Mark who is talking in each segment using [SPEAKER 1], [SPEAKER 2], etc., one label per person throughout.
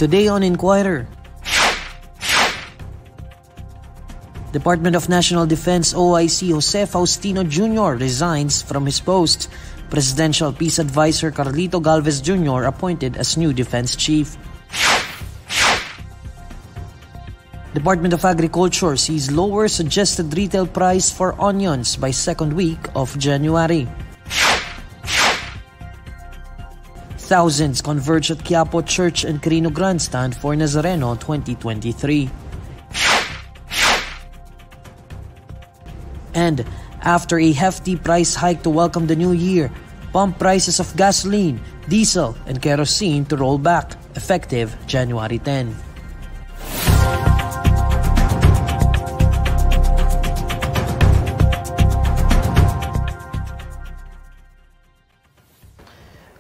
[SPEAKER 1] Today on Inquirer, Department of National Defense OIC Jose Faustino Jr. resigns from his post. Presidential Peace Advisor Carlito Galvez Jr. appointed as new defense chief. Department of Agriculture sees lower suggested retail price for onions by second week of January. Thousands converge at Quiapo Church and Quirino Grandstand for Nazareno 2023. And after a hefty price hike to welcome the new year, pump prices of gasoline, diesel, and kerosene to roll back, effective January 10.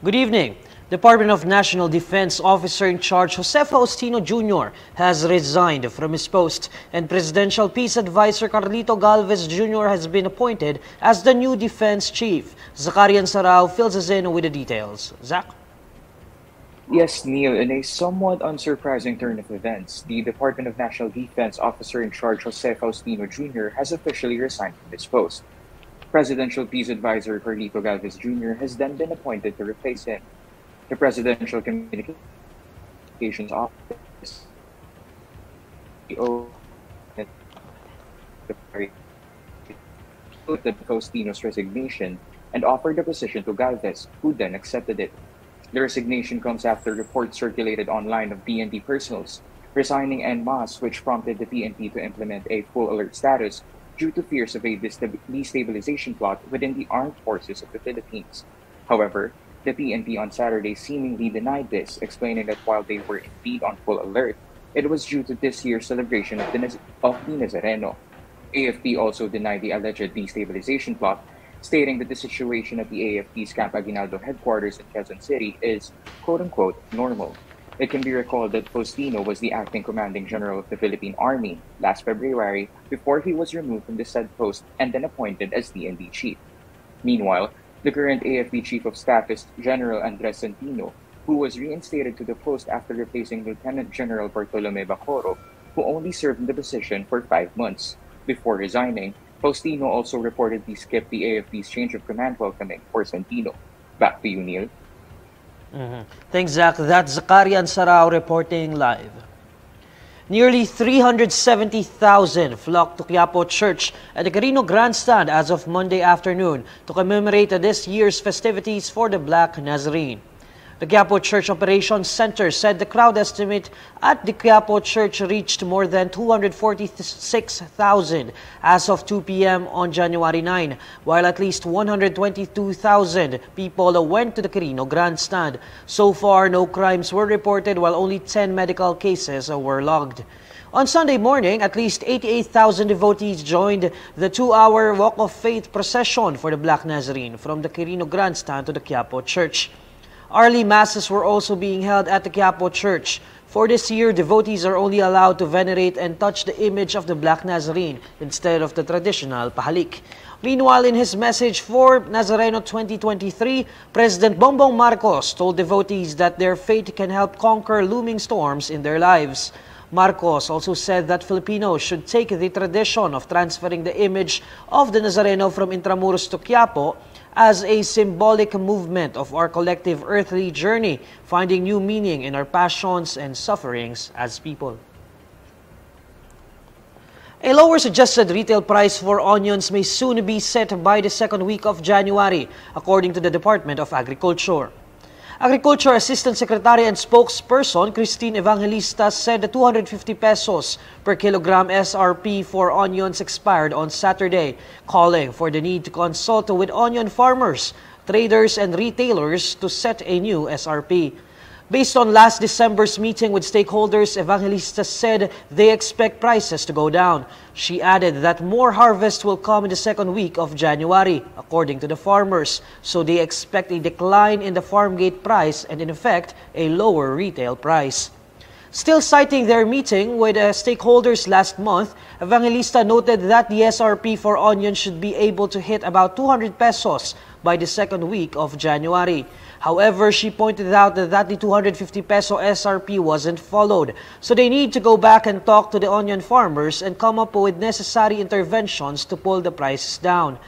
[SPEAKER 1] Good evening. Department of National Defense Officer in Charge Jose Faustino Jr. has resigned from his post, and Presidential Peace Advisor Carlito Galvez Jr. has been appointed as the new defense chief. Zacarian Sarao fills us in with the details. Zach?
[SPEAKER 2] Yes, Neil, in a somewhat unsurprising turn of events, the Department of National Defense Officer in Charge Jose Faustino Jr. has officially resigned from his post. Presidential Peace Advisor Carlito Galvez Jr. has then been appointed to replace him. The Presidential Communications Office noted Faustino's resignation and offered the position to Galvez, who then accepted it. The resignation comes after reports circulated online of PNP personnel resigning en masse, which prompted the PNP to implement a full alert status due to fears of a destabilization plot within the armed forces of the Philippines. However, the PNP on Saturday seemingly denied this, explaining that while they were indeed on full alert, it was due to this year's celebration of the Nazareno. AFP also denied the alleged destabilization plot, stating that the situation at the AFP's Camp Aguinaldo headquarters in Quezon City is quote-unquote normal. It can be recalled that Faustino was the acting commanding general of the Philippine Army last February before he was removed from the said post and then appointed as DND chief. Meanwhile, the current AFP Chief of Staff is General Andres Centino, who was reinstated to the post after replacing Lieutenant General Bartolome Bacoro, who only served in the position for 5 months. Before resigning, Faustino also reportedly skipped the AFP's change of command welcoming for Centino. Back to you, Neil.
[SPEAKER 1] Thanks, Zach. That's Zacarian Sarao reporting live. Nearly 370,000 flocked to Quiapo Church at the Quirino Grandstand as of Monday afternoon to commemorate this year's festivities for the Black Nazarene. The Quiapo Church Operations Center said the crowd estimate at the Quiapo Church reached more than 246,000 as of 2 p.m. on January 9, while at least 122,000 people went to the Quirino Grandstand. So far, no crimes were reported, while only 10 medical cases were logged. On Sunday morning, at least 88,000 devotees joined the 2-hour Walk of Faith procession for the Black Nazarene from the Quirino Grandstand to the Quiapo Church. Early masses were also being held at the Quiapo Church. For this year, devotees are only allowed to venerate and touch the image of the Black Nazarene instead of the traditional pahalik. Meanwhile, in his message for Nazareno 2023, President Bongbong Marcos told devotees that their faith can help conquer looming storms in their lives. Marcos also said that Filipinos should take the tradition of transferring the image of the Nazareno from Intramuros to Quiapo as a symbolic movement of our collective earthly journey, finding new meaning in our passions and sufferings as people. A lower suggested retail price for onions may soon be set by the second week of January, according to the Department of Agriculture. Agriculture Assistant Secretary and Spokesperson Christine Evangelista said the 250 pesos per kilogram SRP for onions expired on Saturday, calling for the need to consult with onion farmers, traders, and retailers to set a new SRP. Based on last December's meeting with stakeholders, Evangelista said they expect prices to go down. She added that more harvest will come in the second week of January, according to the farmers, so they expect a decline in the farm gate price and in effect, a lower retail price. Still citing their meeting with stakeholders last month, Evangelista noted that the SRP for onions should be able to hit about 200 pesos by the second week of January. However, she pointed out that the 250 peso SRP wasn't followed, so they need to go back and talk to the onion farmers and come up with necessary interventions to pull the prices down.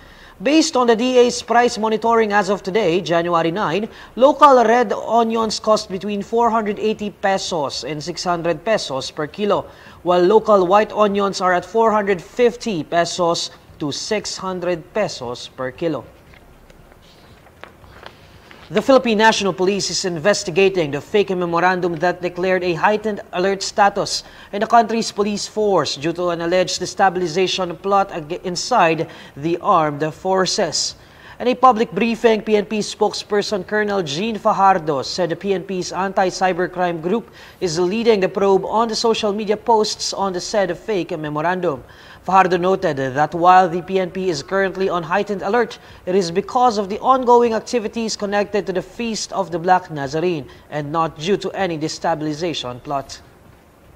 [SPEAKER 1] Based on the DA's price monitoring as of today, January 9, local red onions cost between 480 pesos and 600 pesos per kilo, while local white onions are at 450 pesos to 600 pesos per kilo. The Philippine National Police is investigating the fake memorandum that declared a heightened alert status in the country's police force due to an alleged destabilization plot inside the armed forces. In a public briefing, PNP spokesperson Colonel Jean Fajardo said the PNP's anti-cybercrime group is leading the probe on the social media posts on the said fake memorandum. Fajardo noted that while the PNP is currently on heightened alert, it is because of the ongoing activities connected to the Feast of the Black Nazarene and not due to any destabilization plot.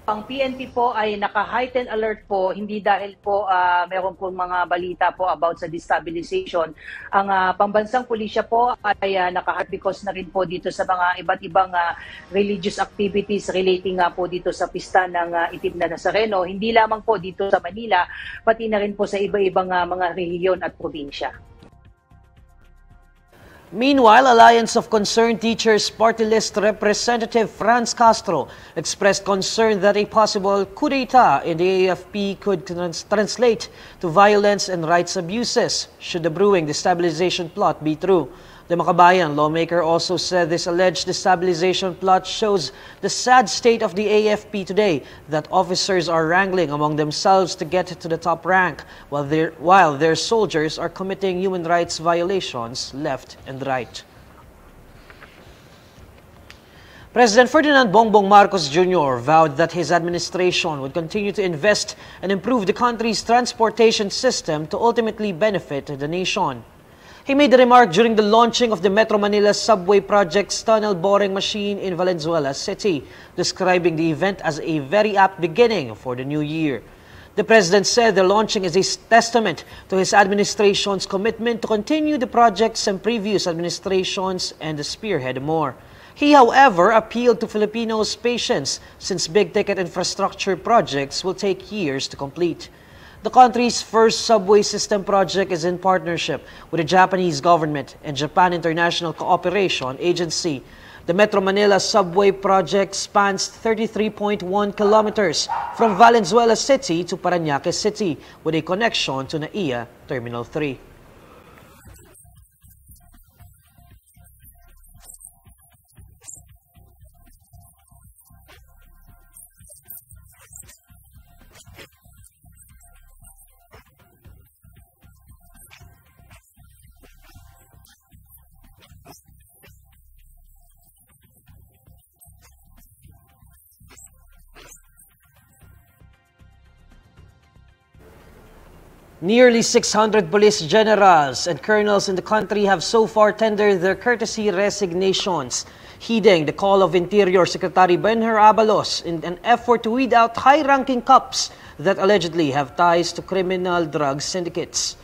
[SPEAKER 3] Ang PNP po ay naka-heightened alert po, hindi dahil po meron po mga balita po about sa destabilization. Ang pambansang pulisya po ay naka-alert because na rin po dito sa mga iba't ibang religious activities relating po dito sa pista ng itim na Nazareno. Hindi lamang po dito sa Manila, pati na rin po sa iba-ibang mga rehiyon at probinsya.
[SPEAKER 1] Meanwhile, Alliance of Concerned Teachers Party List Representative Franz Castro expressed concern that a possible coup d'etat in the AFP could translate to violence and rights abuses should the brewing destabilization plot be true. The Makabayan lawmaker also said this alleged destabilization plot shows the sad state of the AFP today, that officers are wrangling among themselves to get to the top rank, while their soldiers are committing human rights violations left and right. President Ferdinand Bongbong Marcos Jr. vowed that his administration would continue to invest and improve the country's transportation system to ultimately benefit the nation. He made the remark during the launching of the Metro Manila Subway Project's tunnel boring machine in Valenzuela City, describing the event as a very apt beginning for the new year. The president said the launching is a testament to his administration's commitment to continue the projects and previous administrations and to spearhead more. He, however, appealed to Filipinos' patience since big-ticket infrastructure projects will take years to complete. The country's first subway system project is in partnership with the Japanese government and Japan International Cooperation Agency. The Metro Manila Subway project spans 33.1 kilometers from Valenzuela City to Parañaque City with a connection to NAIA Terminal 3. Nearly 600 police generals and colonels in the country have so far tendered their courtesy resignations, heeding the call of Interior Secretary Benher Abalos in an effort to weed out high-ranking cops that allegedly have ties to criminal drug syndicates.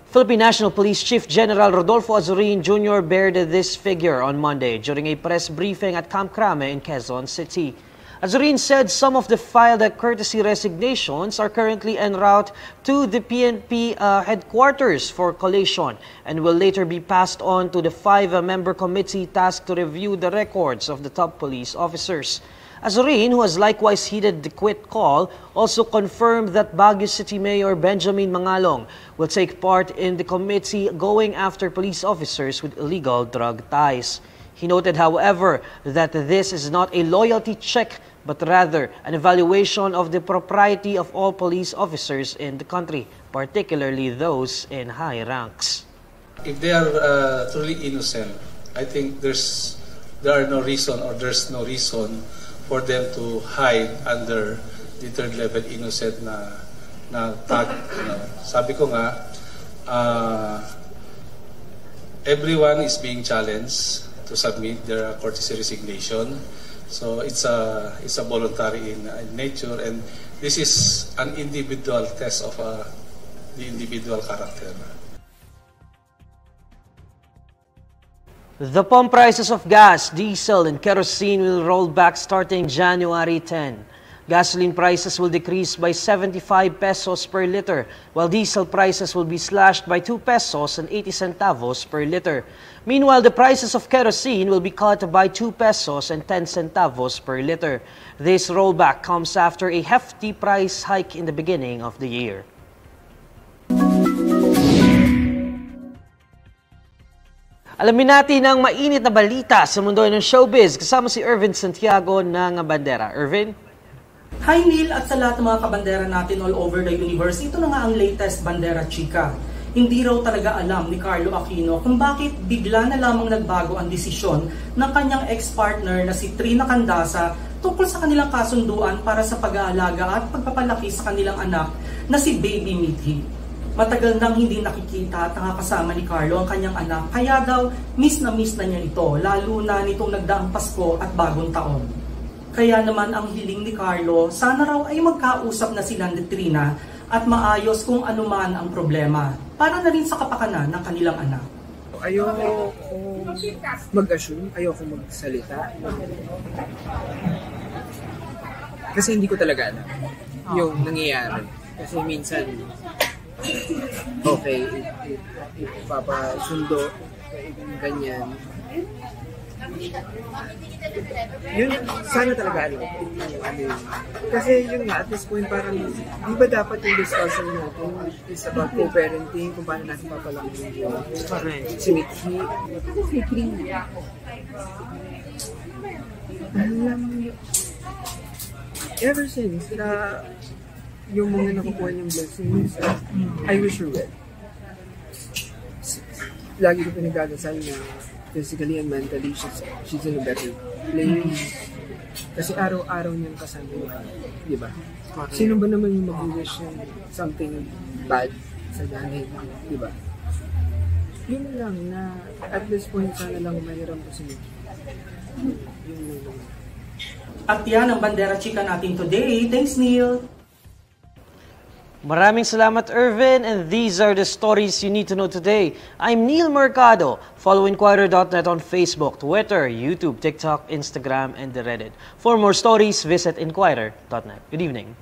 [SPEAKER 1] Philippine National Police Chief General Rodolfo Azurin Jr. bared this figure on Monday during a press briefing at Camp Crame in Quezon City. Azurin said some of the filed courtesy resignations are currently en route to the PNP headquarters for collation and will later be passed on to the 5-member committee tasked to review the records of the top police officers. Azurin, who has likewise heeded the quit call, also confirmed that Baguio City Mayor Benjamin Mangalong will take part in the committee going after police officers with illegal drug ties. He noted, however, that this is not a loyalty check but rather an evaluation of the propriety of all police officers in the country, particularly those in high ranks.
[SPEAKER 4] If they are truly innocent, I think there's no reason for them to hide under the third level innocent na tag. Sabi ko nga, everyone is being challenged to submit their courtesy resignation. So it's a voluntary in nature, and this is an individual test of the individual character.
[SPEAKER 1] The pump prices of gas, diesel, and kerosene will roll back starting January 10. Gasoline prices will decrease by 75 pesos per liter, while diesel prices will be slashed by 2 pesos and 80 centavos per liter. Meanwhile, the prices of kerosene will be cut by 2 pesos and 10 centavos per liter. This rollback comes after a hefty price hike in the beginning of the year. Alamin natin ang mainit na balita sa mundo ng showbiz kasama si Irvin Santiago ng Bandera. Irvin?
[SPEAKER 5] Hi Neil at sa lahat ng mga kabandera natin all over the universe. Ito na nga ang latest Bandera Chika. Hindi raw talaga alam ni Carlo Aquino kung bakit bigla na lamang nagbago ang desisyon ng kanyang ex-partner na si Trina Candasa tungkol sa kanilang kasunduan para sa pag-aalaga at pagpapalaki sa kanilang anak na si Baby Mithi. Matagal nang hindi nakikita at nakakasama ni Carlo ang kanyang anak, kaya daw miss na niya ito, lalo na nitong nagdaang Pasko at Bagong Taon. Kaya naman ang hiling ni Carlo, sana raw ay magkausap na sila ni Trina at maayos kung ano man ang problema, para na rin sa kapakanan ng kanilang anak.
[SPEAKER 6] Ayoko mag-assume, ayoko magsalita. Kasi hindi ko talaga alam yung nangyayari. Kasi minsan, okay, ipapasundo, ganyan. Yun, sana talaga alam. Kasi yun nga, at this point parang, di ba dapat yung discussion natin is about co-parenting, kung paano natin papalakin yung si Mithi. Alam mo, ever since na yung mga nakukuha niyang blessings, I wish her well. Lagi ko pinagdadasal na physically and mentally, she's in a better place. Kasi araw-araw niyang kasama yung di ba? Sino ba naman yung mag-wish ng something bad sa nanay, di ba? Yun lang na at this point sana lang mahiram ko si Mickey. Yun lang.
[SPEAKER 5] At yan ang Bandera Chika natin today. Thanks, Neil!
[SPEAKER 1] Maraming salamat, Irvin, and these are the stories you need to know today. I'm Neil Mercado. Follow INQUIRER.net on Facebook, Twitter, YouTube, TikTok, Instagram, and the Reddit. For more stories, visit INQUIRER.net. Good evening.